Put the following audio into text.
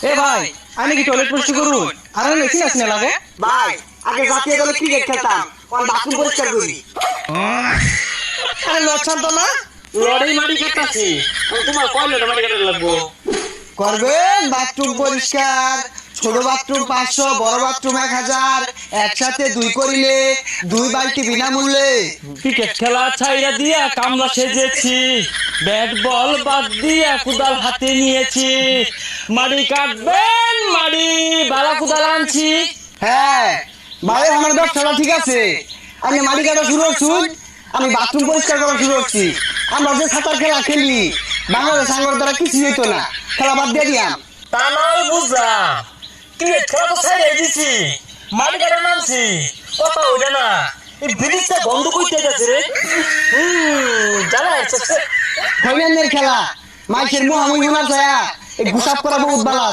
এ ভাই আমি কি টয়লেট পরিষ্কার করুন আর আমি মেশিন আছে না লাগে ভাই আগে জাতীয় দলে ক্রিকেট খেলতাম কোন বাথরুম পরিষ্কার করি আরে লচ্ছান তো না লড়াই মারি কাটতাছি তোমার কয় লড়াই মারি কাটতে লাগবো করবেন বাথরুম পরিষ্কার ছোট বাথরুম 500 বড় বাথরুম 1000 একসাথে দুই করিলে দুই বালতি বিনামূল্যে ক্রিকেট খেলা ছাইরা দিয়া কামলা সেজেছি ব্যাট বল বাদ দিয়া কুদাল হাতে নিয়েছি মাড়ি কাটবেন মাড়ি বালা কুদাল আনছি হ্যাঁ ভাই আমার ব্যবসাটা ঠিক আছে আমি মাটি কাটা শুরু করছি আমি বাথরুম পরিষ্কার করা শুরু করছি আমরা যে সাঁতার খেলা খেলি বাংলাদেশ আঙ্গর দ্বারা কিছু হইতো না খেলা বাদ দিয়ে দিয়াম তা নয় বুঝলাম ক্রিকেট খেলা তো ছাইরা দিছি মাড়ি কাটা নামছি কথা হইল না এই ব্রিজটা বন্ধ করতে গেছে রে জানা হইলেন খেলা মাইকের মোহামুই গুনা ছায়া এই গুসাপ করা বহুত বালা